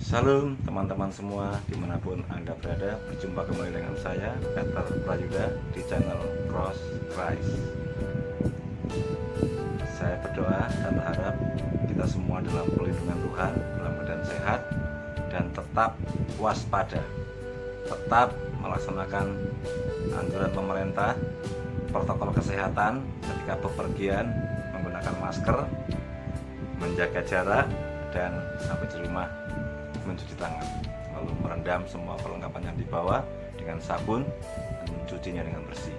Salam teman-teman semua dimanapun Anda berada. Berjumpa kembali dengan saya Peter Prayuda di channel Cross Christ. Saya berdoa dan berharap kita semua dalam perlindungan Tuhan, dalam keadaan sehat dan tetap waspada, tetap melaksanakan anjuran pemerintah, protokol kesehatan ketika bepergian, menggunakan masker, menjaga jarak, dan sampai di rumah mencuci tangan, lalu merendam semua perlengkapan yang dibawa dengan sabun dan mencucinya dengan bersih.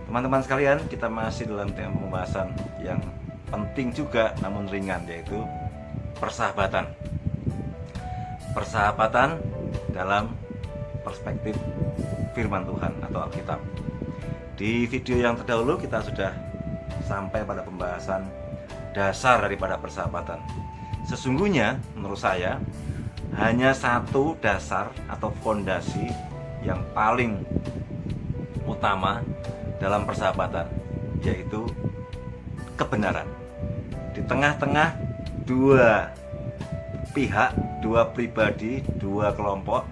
Teman-teman sekalian, kita masih dalam tema pembahasan yang penting juga namun ringan, yaitu persahabatan. Persahabatan dalam perspektif firman Tuhan atau Alkitab. Di video yang terdahulu kita sudah sampai pada pembahasan dasar daripada persahabatan. Sesungguhnya menurut saya hanya satu dasar atau fondasi yang paling utama dalam persahabatan, yaitu kebenaran. Di tengah-tengah dua pihak, dua pribadi, dua kelompok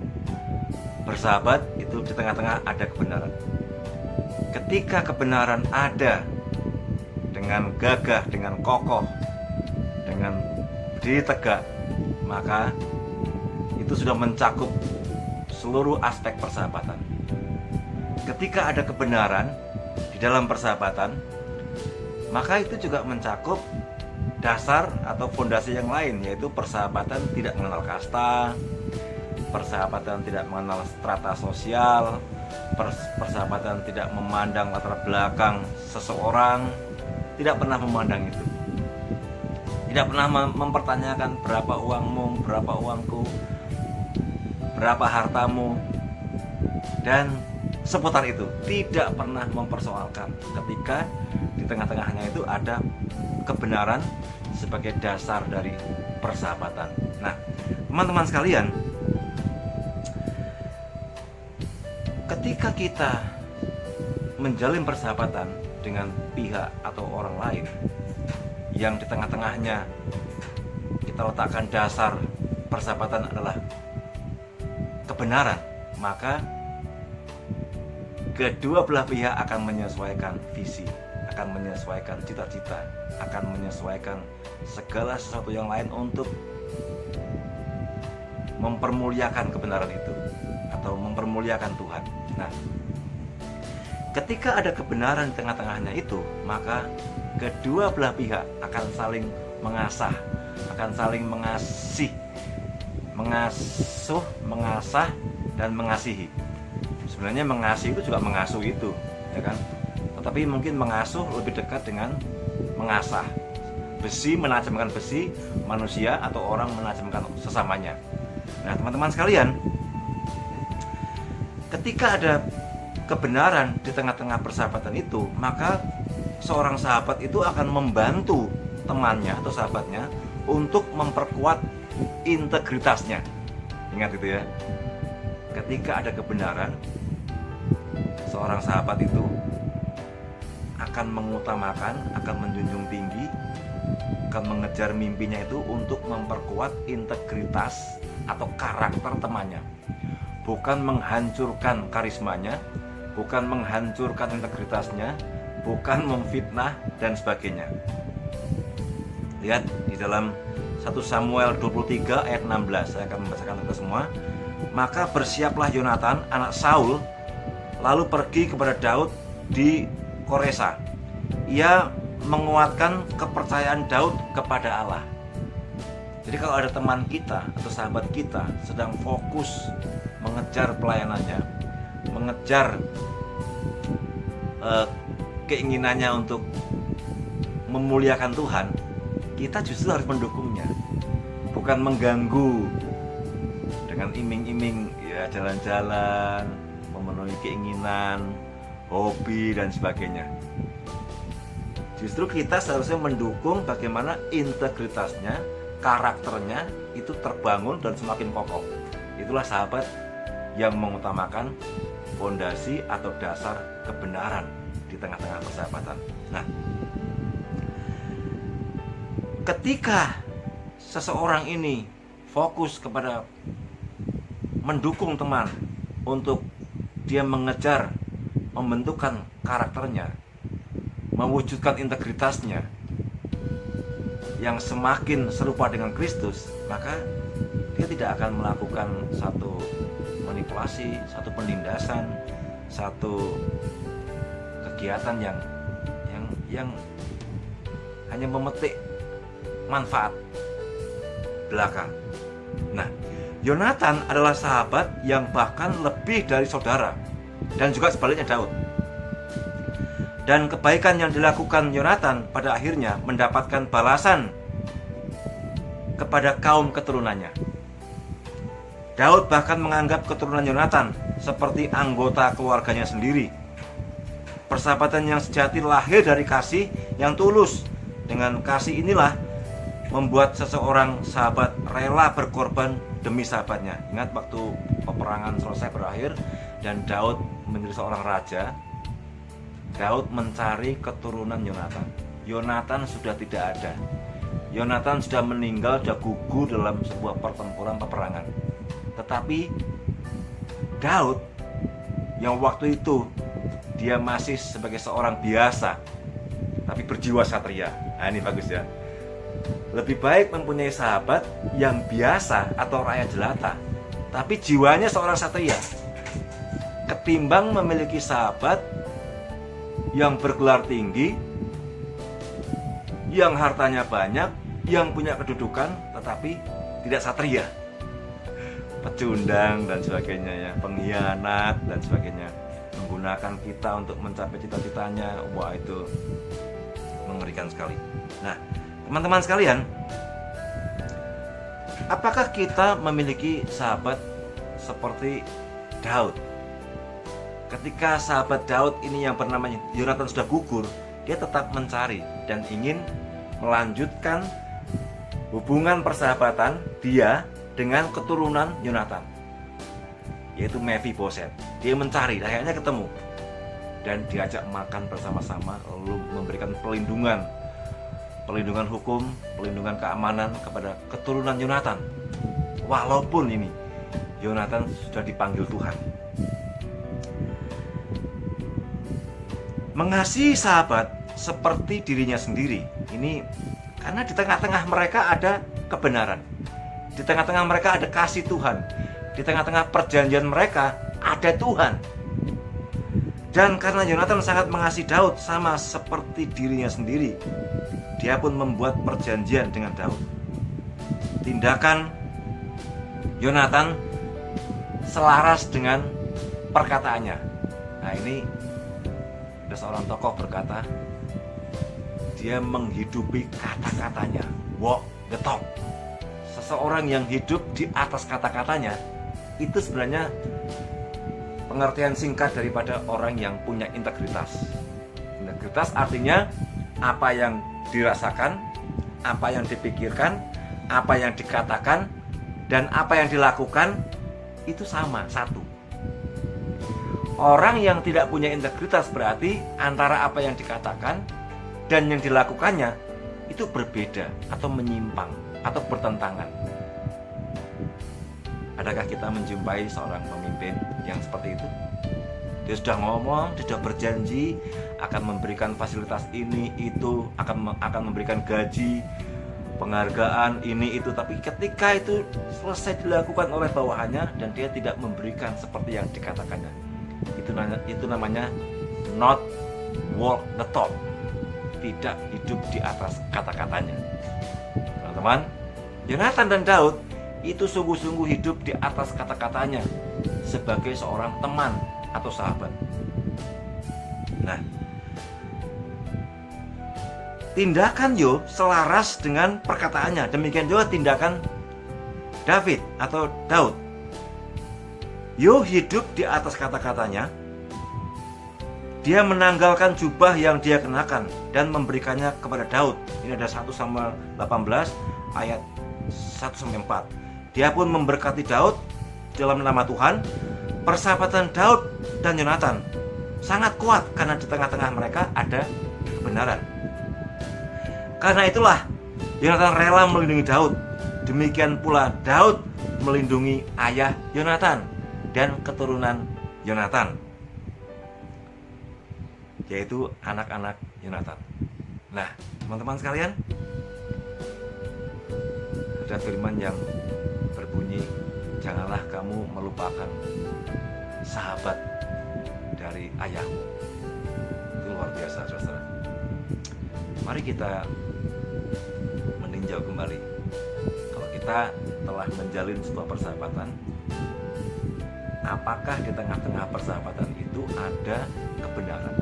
bersahabat, itu di tengah-tengah ada kebenaran. Ketika kebenaran ada dengan gagah, dengan kokoh, dengan berdiri tegak, maka itu sudah mencakup seluruh aspek persahabatan. Ketika ada kebenaran di dalam persahabatan, maka itu juga mencakup dasar atau fondasi yang lain, yaitu persahabatan tidak mengenal kasta, persahabatan tidak mengenal strata sosial, persahabatan tidak memandang latar belakang seseorang, tidak pernah memandang itu. Tidak pernah mempertanyakan berapa uangmu, berapa uangku, berapa hartamu, dan seputar itu. Tidak pernah mempersoalkan ketika di tengah-tengahnya itu ada kebenaran sebagai dasar dari persahabatan. Nah, teman-teman sekalian, ketika kita menjalin persahabatan dengan pihak atau orang lain yang di tengah-tengahnya kita letakkan dasar persahabatan adalah kebenaran, maka kedua belah pihak akan menyesuaikan visi, akan menyesuaikan cita-cita, akan menyesuaikan segala sesuatu yang lain untuk mempermuliakan kebenaran itu atau mempermuliakan Tuhan. Nah, ketika ada kebenaran di tengah-tengahnya itu, maka kedua belah pihak akan saling mengasah, akan saling mengasuh, mengasah, dan mengasihi. Sebenarnya mengasihi itu juga mengasuh itu, ya kan? Tetapi mungkin mengasuh lebih dekat dengan mengasah. Besi menajamkan besi, manusia atau orang menajamkan sesamanya. Nah, teman-teman sekalian, ketika ada kebenaran di tengah-tengah persahabatan itu, maka seorang sahabat itu akan membantu temannya atau sahabatnya untuk memperkuat integritasnya. Ingat itu ya. Ketika ada kebenaran, seorang sahabat itu akan mengutamakan, akan menjunjung tinggi, akan mengejar mimpinya itu untuk memperkuat integritas atau karakter temannya. Bukan menghancurkan karismanya, bukan menghancurkan integritasnya, bukan memfitnah dan sebagainya. Lihat di dalam 1 Samuel 23 ayat 16, saya akan membacakan untuk semua. Maka bersiaplah Yonatan anak Saul lalu pergi kepada Daud di Koresa. Ia menguatkan kepercayaan Daud kepada Allah. Jadi kalau ada teman kita atau sahabat kita sedang fokus mengejar pelayanannya, mengejar keinginannya untuk memuliakan Tuhan, kita justru harus mendukungnya, bukan mengganggu dengan iming-iming ya jalan-jalan, memenuhi keinginan, hobi dan sebagainya. Justru kita seharusnya mendukung bagaimana integritasnya, karakternya itu terbangun dan semakin kokoh. Itulah sahabat yang mengutamakan fondasi atau dasar kebenaran di tengah-tengah persahabatan. Nah, ketika seseorang ini fokus kepada mendukung teman untuk dia mengejar membentukkan karakternya, mewujudkan integritasnya yang semakin serupa dengan Kristus, maka dia tidak akan melakukan satu manipulasi, satu penindasan, satu kegiatan yang hanya memetik manfaat belaka. Nah, Yonatan adalah sahabat yang bahkan lebih dari saudara, dan juga sebaliknya Daud. Dan kebaikan yang dilakukan Yonatan pada akhirnya mendapatkan balasan kepada kaum keturunannya. Daud bahkan menganggap keturunan Yonatan seperti anggota keluarganya sendiri. Persahabatan yang sejati lahir dari kasih yang tulus. Dengan kasih inilah membuat seseorang sahabat rela berkorban demi sahabatnya. Ingat waktu peperangan selesai berakhir dan Daud menjadi seorang raja, Daud mencari keturunan Yonatan. Yonatan sudah tidak ada. Yonatan sudah meninggal, sudah gugur dalam sebuah pertempuran peperangan. Tetapi Daud yang waktu itu dia masih sebagai seorang biasa, tapi berjiwa satria. Nah, ini bagus ya. Lebih baik mempunyai sahabat yang biasa atau rakyat jelata, tapi jiwanya seorang satria, ketimbang memiliki sahabat yang bergelar tinggi, yang hartanya banyak, yang punya kedudukan, tetapi tidak satria, pecundang dan sebagainya ya, pengkhianat dan sebagainya, menggunakan kita untuk mencapai cita-citanya. Wah, itu mengerikan sekali. Nah, teman-teman sekalian, apakah kita memiliki sahabat seperti Daud? Ketika sahabat Daud ini yang bernama Yonatan sudah gugur, dia tetap mencari dan ingin melanjutkan hubungan persahabatan dia dengan keturunan Yonatan, yaitu Mephiboset. Dia mencari, akhirnya ketemu dan diajak makan bersama-sama, lalu memberikan perlindungan hukum, perlindungan keamanan kepada keturunan Yonatan. Walaupun ini Yonatan sudah dipanggil Tuhan. Mengasihi sahabat seperti dirinya sendiri. Ini karena di tengah-tengah mereka ada kebenaran. Di tengah-tengah mereka ada kasih Tuhan. Di tengah-tengah perjanjian mereka ada Tuhan. Dan karena Yonatan sangat mengasihi Daud sama seperti dirinya sendiri, dia pun membuat perjanjian dengan Daud. Tindakan Yonatan selaras dengan perkataannya. Nah, ini ada seorang tokoh berkata, dia menghidupi kata-katanya, walk the talk. Seseorang yang hidup di atas kata-katanya, itu sebenarnya pengertian singkat daripada orang yang punya integritas. Integritas artinya apa yang dirasakan, apa yang dipikirkan, apa yang dikatakan, dan apa yang dilakukan itu sama, satu. Orang yang tidak punya integritas berarti antara apa yang dikatakan dan yang dilakukannya itu berbeda atau menyimpang atau bertentangan. Adakah kita menjumpai seorang pemimpin yang seperti itu? Dia sudah ngomong, dia sudah berjanji akan memberikan fasilitas ini, itu, akan memberikan gaji, penghargaan, ini, itu. Tapi ketika itu selesai dilakukan oleh bawahannya dan dia tidak memberikan seperti yang dikatakannya, itu namanya not walk the talk. Tidak hidup di atas kata-katanya. Teman-teman, Yonatan dan Daud itu sungguh-sungguh hidup di atas kata-katanya sebagai seorang teman atau sahabat. Nah, tindakan Yoab selaras dengan perkataannya. Demikian juga tindakan David atau Daud. Yoab hidup di atas kata-katanya. Dia menanggalkan jubah yang dia kenakan dan memberikannya kepada Daud. Ini ada 1 Samuel 18 ayat 1-4. Dia pun memberkati Daud dalam nama Tuhan. Persahabatan Daud dan Yonatan sangat kuat karena di tengah-tengah mereka ada kebenaran. Karena itulah Yonatan rela melindungi Daud Demikian pula Daud melindungi ayah Yonatan dan keturunan Yonatan, yaitu anak-anak Yonatan. Nah, teman-teman sekalian, ada firman yang berbunyi, janganlah kamu melupakan sahabat dari ayahmu. Itu luar biasa, saudara. Mari kita meninjau kembali. Kalau kita telah menjalin sebuah persahabatan, apakah di tengah-tengah persahabatan itu ada kebenaran?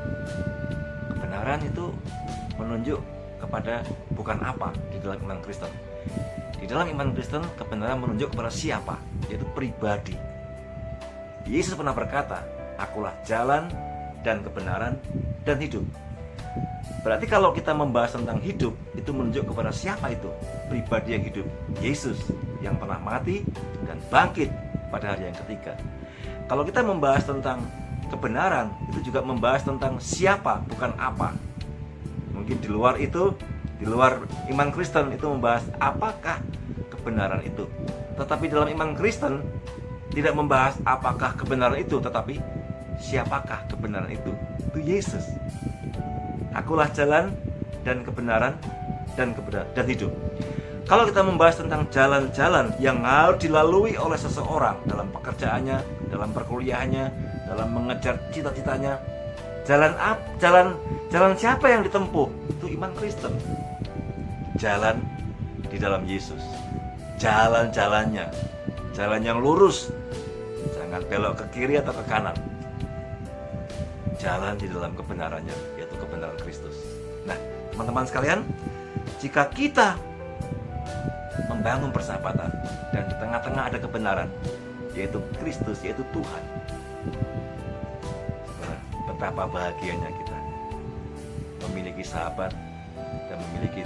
Kebenaran itu menunjuk kepada bukan apa di dalam iman Kristen. Di dalam iman Kristen, kebenaran menunjuk kepada siapa? Yaitu pribadi. Yesus pernah berkata, akulah jalan dan kebenaran dan hidup. Berarti kalau kita membahas tentang hidup, itu menunjuk kepada siapa itu? Pribadi yang hidup, Yesus yang pernah mati dan bangkit pada hari yang ketiga. Kalau kita membahas tentang kebenaran, itu juga membahas tentang siapa, bukan apa. Mungkin di luar itu, di luar iman Kristen itu membahas apakah kebenaran itu. Tetapi dalam iman Kristen tidak membahas apakah kebenaran itu, tetapi siapakah kebenaran itu? Itu Yesus. Akulah jalan dan kebenaran dan hidup. Kalau kita membahas tentang jalan-jalan yang harus dilalui oleh seseorang dalam pekerjaannya, dalam perkuliahannya, dalam mengejar cita-citanya, jalan siapa yang ditempuh? Itu iman Kristen. Jalan di dalam Yesus. Jalan-jalannya, jalan yang lurus, jangan belok ke kiri atau ke kanan. Jalan di dalam kebenarannya, yaitu kebenaran Kristus. Nah, teman-teman sekalian, jika kita membangun persahabatan dan di tengah-tengah ada kebenaran, yaitu Kristus, yaitu Tuhan, betapa bahagianya kita memiliki sahabat dan memiliki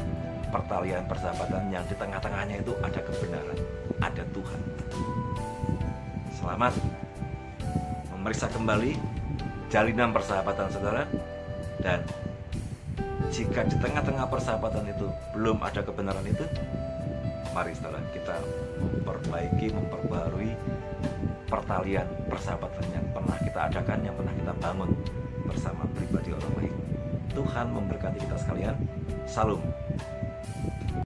pertalian persahabatan yang di tengah-tengahnya itu ada kebenaran, ada Tuhan. Selamat memeriksa kembali jalinan persahabatan saudara, dan jika di tengah-tengah persahabatan itu belum ada kebenaran itu, mari saudara kita memperbarui pertalian persahabatan yang pernah kita adakan, yang pernah kita bangun bersama pribadi orang lain. Tuhan memberkati kita sekalian. Salam.